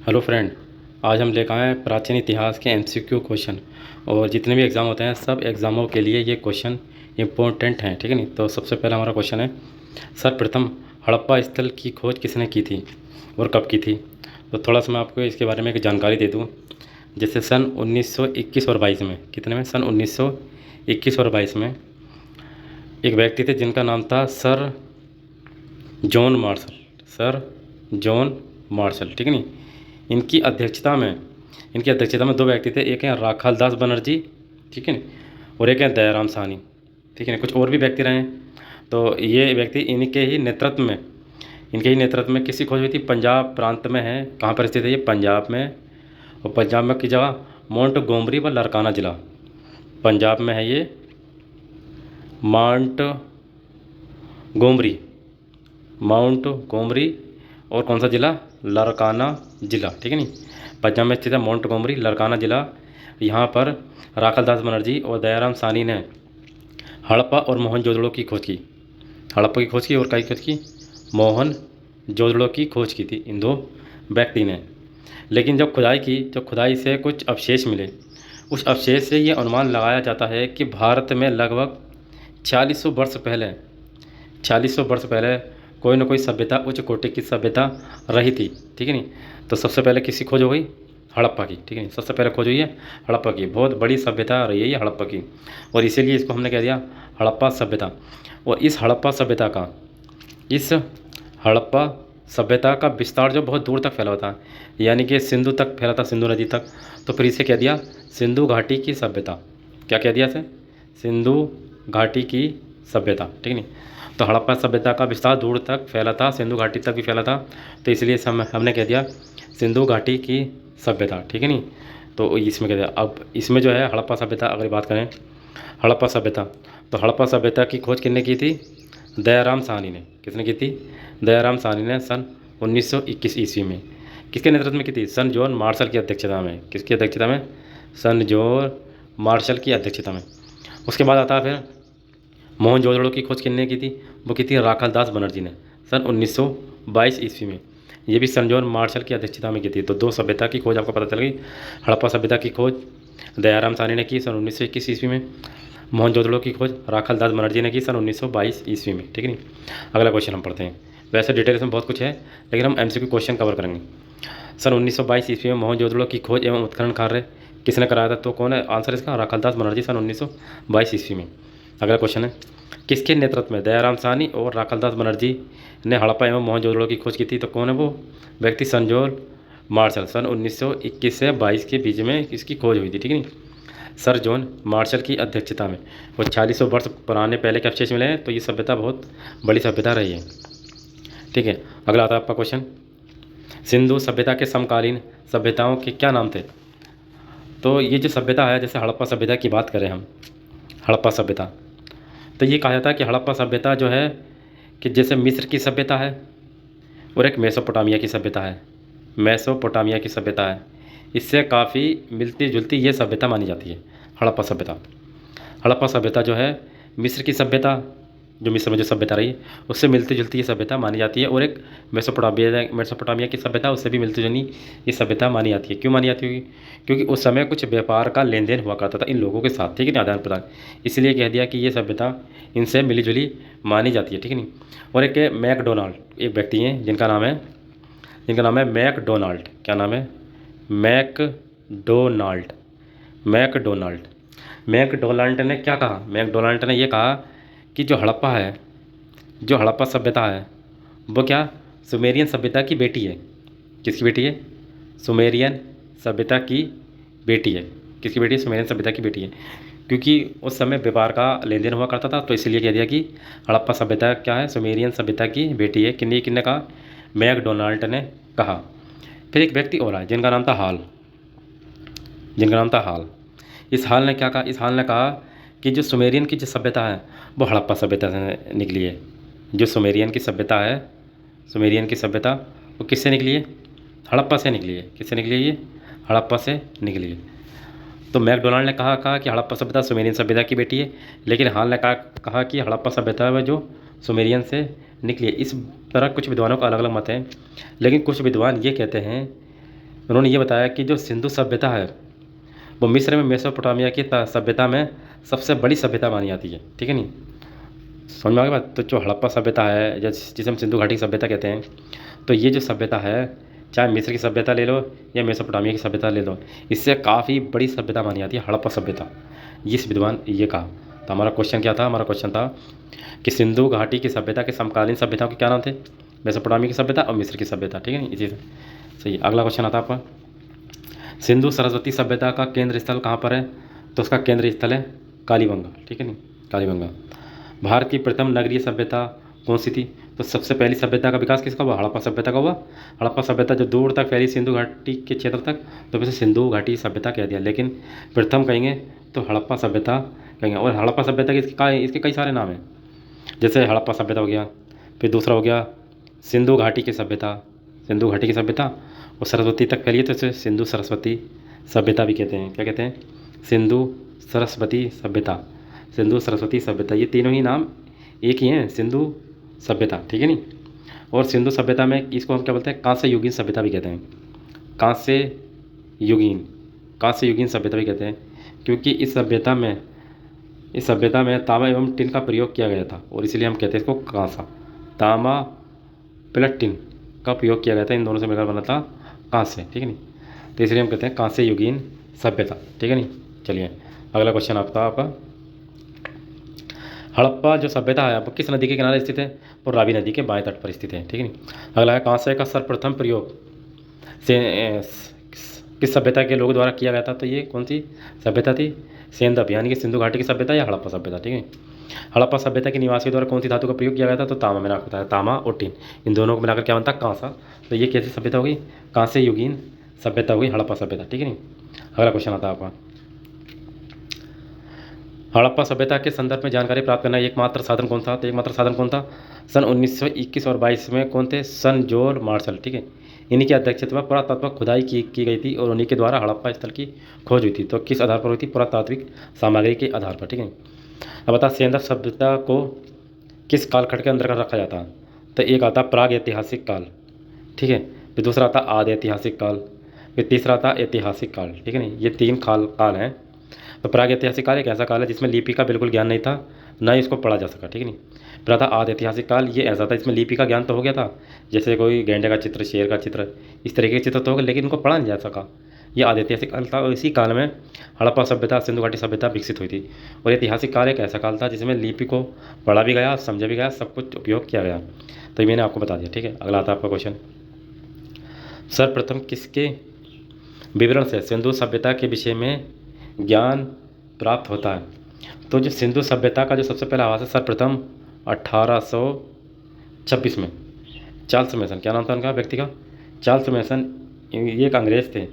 Hello friend. आज हम लेकर आए हैं प्राचीन इतिहास के एमसीक्यू क्वेश्चन। और जितने भी एग्ज़ाम होते हैं सब एग्ज़ामों के लिए ये क्वेश्चन इम्पोर्टेंट हैं, ठीक है नहीं। तो सबसे पहला हमारा क्वेश्चन है, सर्वप्रथम हड़प्पा स्थल की खोज किसने की थी और कब की थी। तो थोड़ा सा मैं आपको इसके बारे में एक जानकारी दे दूँ। जैसे सन 1921 और 22 में, कितने में, सन 1921 और 22 में एक व्यक्ति थे जिनका नाम था sir John Marshall. Sir John Marshall, ठीक है नहीं। इनकी अध्यक्षता में दो व्यक्ति थे, एक हैं राखालदास बनर्जी, ठीक है, और एक हैं दयाराम साहनी, ठीक है ना। कुछ और भी व्यक्ति रहे हैं। तो ये व्यक्ति इनके ही नेतृत्व में किसकी खोज हुई थी। पंजाब प्रांत में है, कहाँ पर स्थित है ये, पंजाब में। और पंजाब में की जगह माउंट गोमरी व लरकाना ज़िला, पंजाब में है ये माउंट गोमरी, माउंट गोमरी। और कौन सा ज़िला, लरकाना ज़िला, ठीक है नहीं। पंजाब में स्थित है माउंट गोमरी, लरकाना ज़िला। यहाँ पर राखालदास बनर्जी और दयाराम साहनी ने हड़प्पा और मोहनजोदड़ो की खोज की। हड़प्पा की खोज की और क्या की खोज की, मोहनजोदड़ो की खोज की थी इन दो व्यक्ति ने। लेकिन जब खुदाई से कुछ अवशेष मिले, उस अवशेष से ये अनुमान लगाया जाता है कि भारत में लगभग 4600 वर्ष पहले कोई ना कोई सभ्यता, उच्च कोटि की सभ्यता रही थी, ठीक है नहीं। तो सबसे पहले किसकी खोज हो गई, हड़प्पा की, ठीक है नहीं। सबसे पहले खोज हुई है हड़प्पा की। बहुत बड़ी सभ्यता रही है ये हड़प्पा की, और इसीलिए इसको हमने कह दिया हड़प्पा सभ्यता। और इस हड़प्पा सभ्यता का विस्तार जो बहुत दूर तक फैला हुआ था, यानी कि सिंधु तक फैला था, सिंधु नदी तक। तो फिर इसे कह दिया सिंधु घाटी की सभ्यता। क्या कह दिया इसे, सिंधु घाटी की सभ्यता, ठीक नहीं। तो हड़प्पा सभ्यता का विस्तार दूर तक फैला था, सिंधु घाटी तक भी फैला था। तो इसलिए हमने कह दिया सिंधु घाटी की सभ्यता, ठीक है नहीं। तो इसमें कह दिया। अब इसमें जो है हड़प्पा सभ्यता, अगर बात करें हड़प्पा सभ्यता, तो हड़प्पा सभ्यता की खोज किसने की थी, दयाराम साहनी ने। किसने की थी, दयाराम साहनी ने सन 1921 ईस्वी में। किसके नेतृत्व में की थी, सन जॉन मार्शल की अध्यक्षता में। किसकी अध्यक्षता में, सन जॉन मार्शल की अध्यक्षता में। उसके बाद आता है फिर मोहनजोदड़ो की खोज किसने की थी, वो की थी राखालदास बनर्जी ने, सन 1922 ईस्वी में। ये भी सन जॉन मार्शल की अध्यक्षता में की थी। तो दो सभ्यता की खोज आपको पता चल गई। हड़प्पा सभ्यता की खोज दयाराम साहनी ने की सन 1921 ईस्वी में। मोहनजोदड़ो की खोज राखालदास बनर्जी ने की सन 1922 ईस्वी में, ठीक है नहीं। अगला क्वेश्चन हम पढ़ते हैं। वैसे डिटेल्स में बहुत कुछ है, लेकिन हम एमसीक्यू क्वेश्चन कवर करेंगे। सन 1922 ईस्वी में मोहनजोदड़ो की खोज एवं उत्खनन कार्य किसने कराया था। तो कौन है आंसर इसका, राखालदास बनर्जी, सन 1922 ईस्वी में। अगला क्वेश्चन है, किसके नेतृत्व में दयाराम साहनी और राखालदास बनर्जी ने हड़प्पा एवं मोहनजोदड़ो की खोज की थी। तो कौन है वो व्यक्ति, सन जॉन मार्शल। सन 1921 से 22 के बीच में इसकी खोज हुई थी, ठीक है नहीं, सर जॉन मार्शल की अध्यक्षता में। और 4600 वर्ष पुराने पहले के अवशेष मिले हैं। तो ये सभ्यता बहुत बड़ी सभ्यता रही है, ठीक है। अगला आता है आपका क्वेश्चन, सिंधु सभ्यता के समकालीन सभ्यताओं के क्या नाम थे। तो ये जो सभ्यता है, जैसे हड़प्पा सभ्यता की बात करें हम, हड़प्पा सभ्यता, तो ये कहा जाता है कि हड़प्पा सभ्यता जो है कि जैसे मिस्र की सभ्यता है और एक मेसोपोटामिया की सभ्यता है, मेसोपोटामिया की सभ्यता है, इससे काफ़ी मिलती जुलती ये सभ्यता मानी जाती है हड़प्पा सभ्यता। हड़प्पा सभ्यता जो है मिस्र की सभ्यता, जो मिस्र में जो सभ्यता रही उससे मिलती जुलती ये सभ्यता मानी जाती है। और एक मेसोपोटामिया की सभ्यता, उससे भी मिलती जुली ये सभ्यता मानी जाती है। क्यों मानी जाती होगी, क्योंकि उस समय कुछ व्यापार का लेन देन हुआ करता था इन लोगों के साथ, ठीक है, आदान प्रदान। इसलिए कह दिया कि ये सभ्यता इनसे मिली जुली मानी जाती है, ठीक है नहीं। और एक मैकडोनाल्ड, एक व्यक्ति हैं जिनका नाम है मैकडोनाल्ड। क्या नाम है, मैकडोनाल्ड। मैकडोनाल्ड ने क्या कहा, मैकडोनाल्ड ने ये कहा कि जो हड़प्पा सभ्यता है वो क्या, सुमेरियन सभ्यता की बेटी है। किसकी बेटी है, सुमेरियन सभ्यता की बेटी है। किसकी बेटी है, सुमेरियन सभ्यता की बेटी है। क्योंकि उस समय व्यापार का लेन देन हुआ करता था, तो इसलिए कह दिया कि हड़प्पा सभ्यता क्या है, सुमेरियन सभ्यता की बेटी है। किसने कहा, मैकडोनाल्ड ने कहा। फिर एक व्यक्ति और आया जिनका नाम था हाल। इस हाल ने क्या कहा, इस हाल ने कहा कि जो सुमेरियन की जो सभ्यता है वो हड़प्पा सभ्यता से निकली है। जो सुमेरियन की सभ्यता है, सुमेरियन की सभ्यता वो किससे निकली है, हड़प्पा से निकली है। किससे निकली है ये, हड़प्पा से निकली है। तो मैकडोनाल्ड ने कहा कि हड़प्पा सभ्यता सुमेरियन सभ्यता की बेटी है, लेकिन हाल ने कहा कि हड़प्पा सभ्यता है जो सुमेरियन से निकली है। इस तरह कुछ विद्वानों का अलग अलग मत है, लेकिन कुछ विद्वान ये कहते हैं उन्होंने ये बताया कि जो सिंधु सभ्यता है वो मिस्र में मेसोपोटामिया की सभ्यता में सबसे बड़ी सभ्यता मानी जाती है। ठीक है नहीं, समझ में आ गई बात। तो जो हड़प्पा सभ्यता है जिसे हम सिंधु घाटी की सभ्यता कहते हैं, तो ये जो सभ्यता है, चाहे मिस्र की सभ्यता ले लो या मेसोपोटामिया की सभ्यता ले लो, इससे काफ़ी बड़ी सभ्यता मानी जाती है हड़प्पा सभ्यता। ये इस विद्वान ये कहा। तो हमारा क्वेश्चन क्या था? हमारा क्वेश्चन था कि सिंधु घाटी की सभ्यता के समकालीन सभ्यताओं के क्या नाम थे? मेसोपोटामिया की सभ्यता और मिस्र की सभ्यता। ठीक है नहीं, इसी से सही। अगला क्वेश्चन आता है आपका, सिंधु सरस्वती सभ्यता का केंद्र स्थल कहाँ पर है? तो उसका केंद्र स्थल है कालीबंगा। ठीक है नहीं, कालीबंगा। भारत की प्रथम नगरीय सभ्यता कौन सी थी? तो सबसे पहली सभ्यता का विकास किसका हुआ? हड़प्पा सभ्यता का हुआ। हड़प्पा सभ्यता जो दूर तक फैली सिंधु घाटी के क्षेत्र तक, तो वैसे सिंधु घाटी सभ्यता कह दिया, लेकिन प्रथम कहेंगे तो हड़प्पा सभ्यता कहेंगे। और हड़प्पा सभ्यता के इसके कई सारे नाम हैं, जैसे हड़प्पा सभ्यता हो गया, फिर दूसरा हो गया सिंधु घाटी की सभ्यता, सिंधु घाटी की सभ्यता, और सरस्वती तक फैली है तो इसे सिंधु सरस्वती सभ्यता भी कहते हैं। क्या कहते हैं? सिंधु सरस्वती सभ्यता, सिंधु सरस्वती सभ्यता, ये तीनों ही नाम एक ही हैं, सिंधु सभ्यता। ठीक है नहीं। और सिंधु सभ्यता में इसको हम क्या बोलते हैं? कांस्य युगीन सभ्यता भी कहते हैं, कांस्य युगीन, कांस्य युगीन सभ्यता भी कहते हैं, क्योंकि इस सभ्यता में तांबा एवं टिन का प्रयोग किया गया था, और इसीलिए हम कहते हैं इसको कांसा, तांबा प्लस टिन का प्रयोग किया गया था, इन दोनों से मिलकर बना था कांस्य। ठीक है नहीं, तो इसलिए हम कहते हैं कांस्य युगीन सभ्यता। ठीक है नहीं। चलिए अगला क्वेश्चन आपका हड़प्पा जो सभ्यता है आप किस नदी के किनारे स्थित है? और रावी नदी के बाएं तट पर स्थित है। ठीक है नहीं। अगला है कांस्य का सर्वप्रथम प्रयोग से किस सभ्यता के लोगों द्वारा किया गया था? तो ये कौन सी सभ्यता थी? सेंदप, यानी कि सिंधु घाटी की सभ्यता या हड़प्पा सभ्यता। ठीक है। हड़प्पा सभ्यता के निवासियों द्वारा कौन सी धातु का प्रयोग किया गया था? तो तांबा, मैंने आपको बताया, तांबा और टिन, इन दोनों को मिलाकर क्या बनता? कांसा। तो ये कैसी सभ्यता होगी? कांस्य युगीन सभ्यता हुई हड़प्पा सभ्यता। ठीक है नहीं। अगला क्वेश्चन आता है आपका, हड़प्पा सभ्यता के संदर्भ में जानकारी प्राप्त करना एकमात्र साधन कौन था? तो एकमात्र साधन कौन था? सन 1921 और 22 में कौन थे? सन जोर मार्शल। ठीक है, इन्हीं की अध्यक्षता में पुरातत्व खुदाई की गई थी और उन्हीं के द्वारा हड़प्पा स्थल की खोज हुई थी। तो किस आधार पर हुई थी? पुरातात्विक सामग्री के आधार पर। ठीक है। अब बता, सेंदप सभ्यता को किस कालखंड के अंतर्गत रखा जाता है? तो एक आता प्राग ऐतिहासिक काल, ठीक है, फिर दूसरा आता आदि ऐतिहासिक काल, फिर तीसरा आता ऐतिहासिक काल। ठीक है नहीं, ये तीन काल हैं। तो प्राग ऐतिहासिक काल एक ऐसा काल है जिसमें लिपि का बिल्कुल ज्ञान नहीं था, ना ही इसको पढ़ा जा सका। ठीक है नहीं। फिर आता आदि ऐतिहासिक काल, ये ऐसा था इसमें लिपि का ज्ञान तो हो गया था, जैसे कोई गेंडे का चित्र, शेर का चित्र, इस तरीके के चित्र तो हो गए, लेकिन इनको पढ़ा नहीं जा सका। ये आदि ऐतिहासिक काल था, और इसी काल में हड़प्पा सभ्यता, सिंधु घाटी सभ्यता विकसित हुई थी। और ऐतिहासिक काल एक ऐसा काल था जिसमें लिपि को पढ़ा भी गया, समझा भी गया, सब कुछ उपयोग किया गया। तो ये मैंने आपको बता दिया। ठीक है। अगला आता है आपका क्वेश्चन, सर्वप्रथम किसके विवरण से सिंधु सभ्यता के विषय में ज्ञान प्राप्त होता है? तो जो सिंधु सभ्यता का जो सबसे पहला आवास है सर्वप्रथम 1826 में चार्ल्स मैसन, क्या नाम था उनका व्यक्ति का? चार्ल्स मैसन, ये एक अंग्रेज थे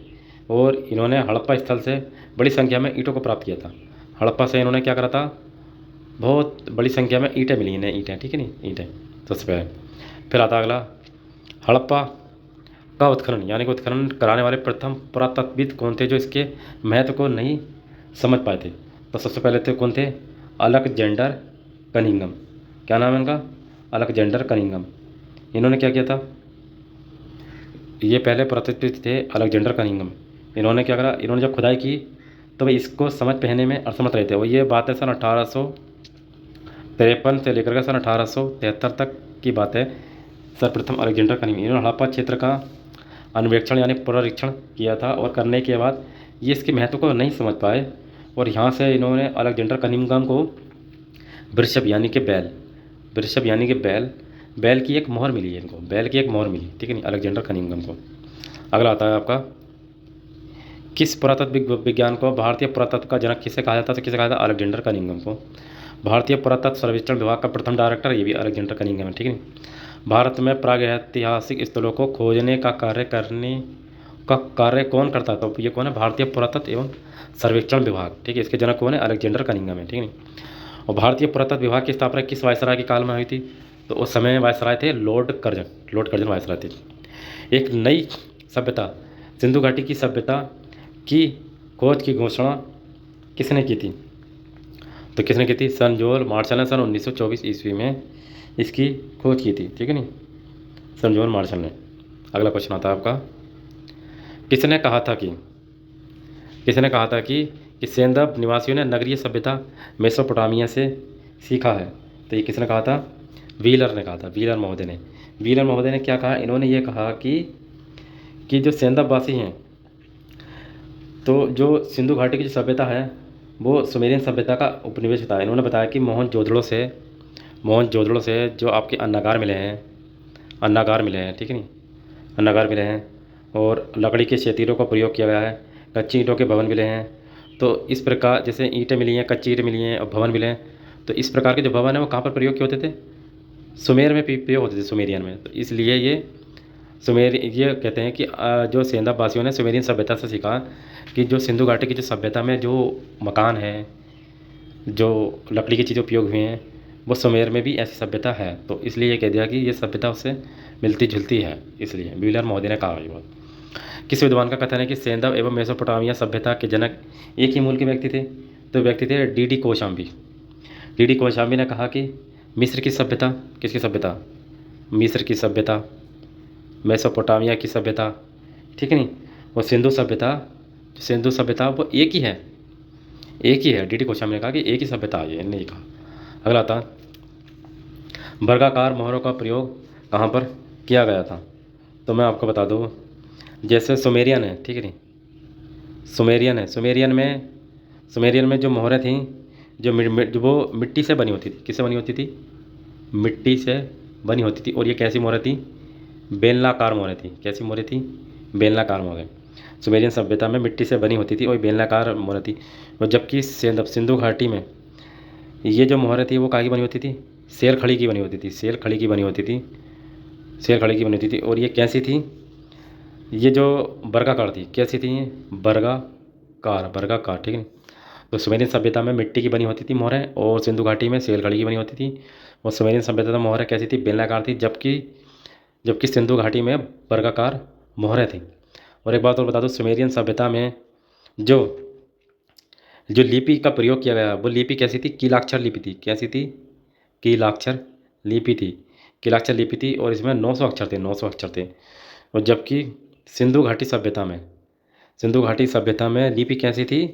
और इन्होंने हड़प्पा स्थल से बड़ी संख्या में ईंटों को प्राप्त किया था। हड़प्पा से इन्होंने क्या करा था? बहुत बड़ी संख्या में ईंटें मिली इन्हें, ईंटें। ठीक है नहीं, ईंटें सबसे पहले। फिर आता अगला, हड़प्पा का उत्खनन, यानी कि उत्खनन कराने वाले प्रथम पुरातत्वविद कौन थे जो इसके महत्व को नहीं समझ पाए थे? तो सबसे पहले थे कौन थे? Alexander Cunningham. क्या नाम है इनका? Alexander Cunningham. इन्होंने क्या किया था? ये पहले पुरातत्वविद थे अलेक्जेंडर कनिंघम। इन्होंने क्या करा? इन्होंने जब खुदाई की तो वे इसको समझ पहने में असमर्थ रहे थे। और ये बात है सन 1853 से लेकर के सन 1873 तक की बात है। सर्वप्रथम अलेक्जेंडर कनिंघम, इन्होंने हड़प्पा क्षेत्र का अन्वेक्षण यानी पुनरीक्षण किया था, और करने के बाद ये इसके महत्व को नहीं समझ पाए, और यहाँ से इन्होंने अलेक्जेंडर कनिंघम को वृषभ यानी कि बैल की एक मोहर मिली है इनको, बैल की एक मोहर मिली। ठीक है नहीं, अलेक्जेंडर कनिंघम को। अगला आता है आपका, किस पुरातत्व विज्ञान को भारतीय पुरातत्व का जनक किसे कहा जाता है? तो किसे कहा जाता है? अलेक्जेंडर कनिंघम को। भारतीय पुरातत्व सर्वेक्षण विभाग का प्रथम डायरेक्टर ये भी अलेक्जेंडर कनिंघम है। ठीक है नहीं। भारत में प्रागैतिहासिक स्थलों को खोजने का कार्य कौन करता है? तो ये कौन है? भारतीय पुरातत्व एवं सर्वेक्षण विभाग। ठीक है, इसके जनक कौन है? अलेक्जेंडर कनिंघम है। ठीक है नहीं। और भारतीय पुरातत्व विभाग की स्थापना किस वायसराय के काल में हुई थी? तो उस समय वायसराय थे लॉर्ड कर्जन वायसराय थे। एक नई सभ्यता, सिंधु घाटी की सभ्यता की खोज की घोषणा किसने की थी? तो किसने की थी? सन जोल मार्शल ने सन 1924 ईस्वी में इसकी खोज की थी। ठीक है नहीं, सन जोल मार्शल ने। अगला क्वेश्चन आता है आपका, किसने कहा था कि किसने कहा था कि सेंदब निवासियों ने नगरीय सभ्यता मेसोपोटामिया से सीखा है? तो ये किसने कहा था? व्हीलर ने कहा था, व्हीलर महोदय ने। व्हीलर महोदय ने क्या कहा? इन्होंने ये कहा कि जो सेंदब वासी हैं, तो जो सिंधु घाटी की जो सभ्यता है वो सुमेरियन सभ्यता का उपनिवेश था। इन्होंने बताया कि मोहनजोदड़ो से जो आपके अन्नागार मिले हैं, ठीक है नहीं, अन्नागार मिले हैं, और लकड़ी के क्षेत्रों का प्रयोग किया गया है, कच्ची ईंटों के भवन मिले हैं। तो इस प्रकार जैसे ईंटें मिली हैं, कच्ची ईंटें मिली हैं और भवन मिले हैं, तो इस प्रकार के जो भवन है वो कहाँ पर प्रयोग किए होते थे? सुमेर में प्रयोग होते थे, सुमेरियन में। तो इसलिए ये कहते हैं कि जो सेंधा वासियों ने सुमेरियन सभ्यता से सीखा कि जो सिंधु घाटी की जो सभ्यता में जो मकान है, जो लकड़ी की चीज़ें उपयोग हुए हैं, वो सुमेर में भी ऐसी सभ्यता है। तो इसलिए ये कह दिया कि ये सभ्यता उससे मिलती जुलती है। इसलिए व्हीलर महोदय ने कहा ये बात। किस विद्वान का कथन है कि सेंधव एवं मेसोपोटामिया सभ्यता के जनक एक ही मूल के व्यक्ति थे? तो व्यक्ति थे डी कोशाम्बी। डी कोशाम्बी ने कहा कि मिस्र की सभ्यता, किसकी सभ्यता? मिस्र की सभ्यता, मेसोपोटामिया की सभ्यता, ठीक है नहीं, और सिंधु सभ्यता वो एक ही है। डी कोशाम्बी ने कहा कि एक ही सभ्यता है, ये नहीं कहा। अगला था, वर्गाकार मोहरों का प्रयोग कहाँ पर किया गया था? तो मैं आपको बता दूँ, जैसे सुमेरियन है, ठीक है नहीं, सुमेरियन में जो मोहरें थीं, जो वो मिट्टी से बनी होती थी। किससे बनी होती थी? मिट्टी से बनी होती थी। और ये कैसी मोहरें थी? बेलनाकार मोहरें थी। कैसी मोहरें थी? बेलनाकार मोहरें। सुमेरियन सभ्यता में मिट्टी से बनी होती थी और बेलनाकार मोहरें थी। और जबकि सिंधु घाटी में ये जो मोहरें थी वो काहे की बनी होती थी? शेर खड़ी की बनी होती थी। शेर खड़ी की बनी होती थी। और ये कैसी थी? ये जो वर्गाकार थी, कैसी थी ये? वर्गाकार, ठीक है। तो सुमेरियन सभ्यता में मिट्टी की बनी होती थी मोहरें, और सिंधु घाटी में शेर खड़ी की बनी होती थी। और सुमेरियन सभ्यता में मोहरें कैसी थी? बेलनाकार थी, जबकि सिंधु घाटी में वर्गाकार मोहरें थी। और एक बात और बता दो, सुमेरियन सभ्यता में जो जो लिपि का प्रयोग किया गया वो लिपि कैसी थी? कीलाक्षर लिपि थी। कैसी थी? कीलाक्षर लिपि थी। कीलाक्षर लिपि थी और इसमें 900 अक्षर थे, 900 अक्षर थे। और जबकि सिंधु घाटी सभ्यता में लिपि कैसी थी?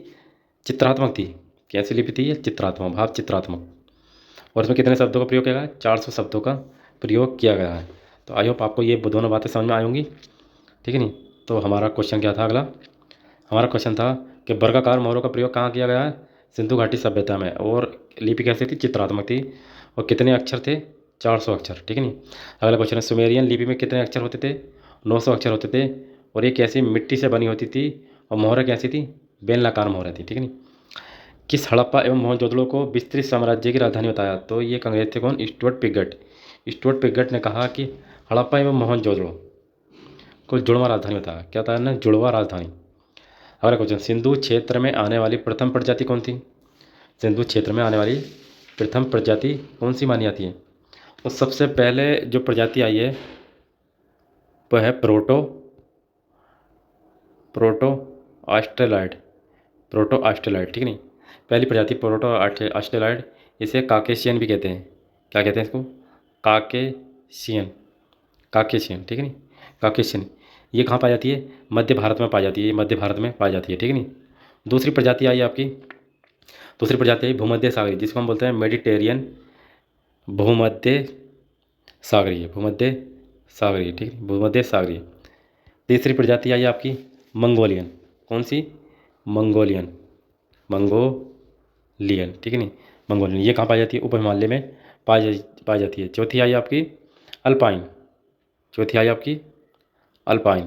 चित्रात्मक थी। कैसी लिपि थी? ये चित्रात्मक, भाव चित्रात्मक। और इसमें कितने शब्दों का प्रयोग किया गया है? 400 शब्दों का प्रयोग किया गया है। तो आई होप आपको ये दोनों बातें समझ में आई होंगी, ठीक है नहीं। तो हमारा क्वेश्चन क्या था? अगला हमारा क्वेश्चन था कि वर्गाकार मोहरों का प्रयोग कहाँ किया गया है? सिंधु घाटी सभ्यता में। और लिपि कैसी थी? चित्रात्मक थी। और कितने अक्षर थे? 400 अक्षर, ठीक है नहीं। अगला क्वेश्चन है, सुमेरियन लिपि में कितने अक्षर होते थे? 900 अक्षर होते थे। और ये कैसी मिट्टी से बनी होती थी? और मोहरें कैसी थी? बेलनाकार मोहरें थी, ठीक है नहीं। किस हड़प्पा एवं मोहनजोदड़ो को विस्तृत साम्राज्य की राजधानी बताया? तो ये अंग्रेज थे कौन? स्टुअर्ट पिगट ने कहा कि हड़प्पा एवं मोहनजोदड़ो को जुड़वा राजधानी बताया। क्या बताया ना? जुड़वा राजधानी। अगला क्वेश्चन, सिंधु क्षेत्र में आने वाली प्रथम प्रजाति कौन थी? सिंधु क्षेत्र में आने वाली प्रथम प्रजाति कौन सी मानी जाती है? तो सबसे पहले जो प्रजाति आई है वह है प्रोटो ऑस्ट्रेलॉइड, ठीक नहीं। पहली प्रजाति प्रोटो ऑस्ट्रेलॉइड, इसे काकेशियन भी कहते हैं। क्या कहते हैं इसको? काकेशियन, ठीक है नहीं, काकेशियन। ये कहाँ पाई जाती है? मध्य भारत में पाई जाती है। ये मध्य भारत में पाई जाती है, ठीक है नहीं। दूसरी प्रजाति आई आपकी, आई भूमध्य सागरीय, जिसको हम बोलते हैं मेडिटेरियन भूमध्य सागरीय, ठीक है, भूमध्य सागरीय। तीसरी प्रजाति आई आपकी मंगोलियन। कौन सी? मंगोलियन, ठीक है नहीं, मंगोलियन। ये कहाँ पाई जाती है? उप हिमालय में पाई जाती है। चौथी आई आपकी अल्पाइन,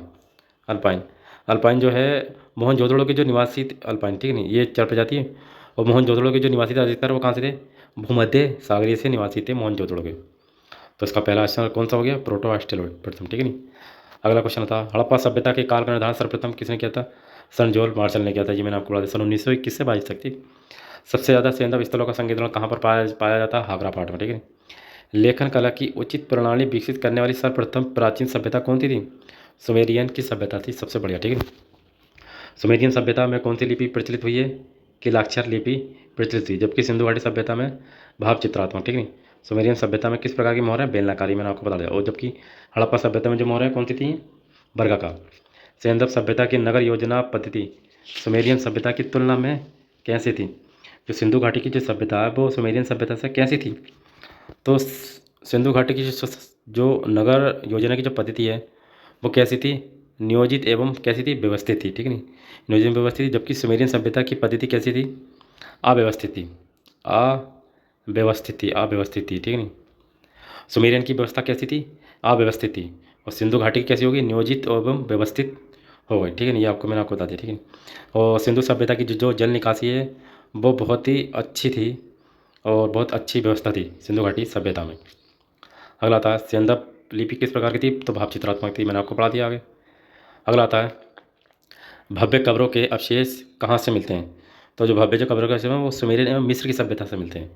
अल्पाइन जो है मोहनजोदड़ो के जो निवासी अल्पाइन, ठीक है नहीं, ये 4 प्रजाति है। और मोहनजोदड़ो के जो निवासी थे अधिकतर वो कहाँ से थे? भूमध्य सागरीय से निवासी थे मोहनजोदड़ो के। तो इसका पहला आंसर कौन सा हो गया? प्रोटो ऑस्ट्रेलॉइड प्रथम, ठीक है नहीं। अगला क्वेश्चन था, हड़प्पा सभ्यता के काल का निर्धारण सर्वप्रथम किसने किया था? सन जोल मार्शल ने किया था। ये मैंने आपको बता दिया। सन 1921 से 22 तक थी। सबसे ज़्यादा सेंधव स्थलों का संकेतन कहाँ पर पाया जाता है? हावड़ा पाठ में, ठीक है। लेखन कला की उचित प्रणाली विकसित करने वाली सर्वप्रथम प्राचीन सभ्यता कौन सी थी? सुमेरियन की सभ्यता थी, सबसे बढ़िया, ठीक है। सुमेरियन सभ्यता में कौन सी लिपि प्रचलित हुई है? कीलाक्षर लिपि प्रचलित हुई। जबकि सिंधु घाटी सभ्यता में भाव चित्रात्मक, ठीक है। सुमेरियन सभ्यता में किस प्रकार की मोहर है? बेलनाकारी, मैंने आपको बता दिया। और जबकि हड़प्पा सभ्यता में जो मोहर है कौन सी थी? वर्गाकार। सेंदप सभ्यता की नगर योजना पद्धति सुमेरियन सभ्यता की तुलना में कैसी थी? जो सिंधु घाटी की जो सभ्यता है वो सुमेरियन सभ्यता से कैसी थी? तो सिंधु घाटी की जो नगर योजना की जो पद्धति है वो कैसी थी? नियोजित एवं कैसी थी? व्यवस्थित थी, ठीक है नहीं? नियोजित व्यवस्थित थी, जबकि सुमेरियन सभ्यता की पद्धति कैसी थी? अव्यवस्थित थी। अव्यवस्थित थी, ठीक है नहीं? सुमेरियन की व्यवस्था कैसी थी? अव्यवस्थित थी। और सिंधु घाटी की कैसी होगी? नियोजित एवं व्यवस्थित हो गई, ठीक है नहीं? ये मैंने आपको बता दिया, ठीक है। और सिंधु सभ्यता की जो जल निकासी है वो बहुत ही अच्छी थी और बहुत अच्छी व्यवस्था थी सिंधु घाटी सभ्यता में। अगला आता है सेंदप लिपि किस प्रकार की थी? तो भाव चित्रात्मक थी, मैंने आपको पढ़ा दिया आगे। अगला आता है भव्य कब्रों के अवशेष कहाँ से मिलते हैं? तो जो भव्य जो कब्रों के अवशेष हैं वो सुमेरियन एवं मिस्र की सभ्यता से मिलते हैं।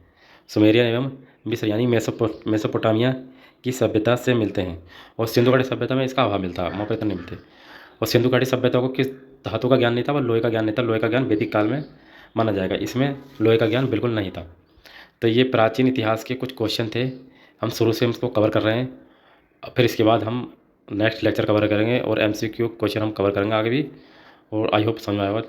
सुमेरियन एवं मिस्र यानी मेसोपोटामिया की सभ्यता से मिलते हैं। और सिंधु घाटी सभ्यता में इसका अभाव मिलता है, वहाँ पर इतना नहीं मिलते। और सिंधु घाटी सभ्यता को किस धातु का ज्ञान नहीं था? वो लोहे का ज्ञान नहीं था। लोहे का ज्ञान वैदिक काल में माना जाएगा, इसमें लोहे का ज्ञान बिल्कुल नहीं था। तो ये प्राचीन इतिहास के कुछ क्वेश्चन थे, हम शुरू से इसको कवर कर रहे हैं। फिर इसके बाद हम नेक्स्ट लेक्चर कवर करेंगे और MCQ क्वेश्चन हम कवर करेंगे आगे भी। और आई होप समझ में आया होगा।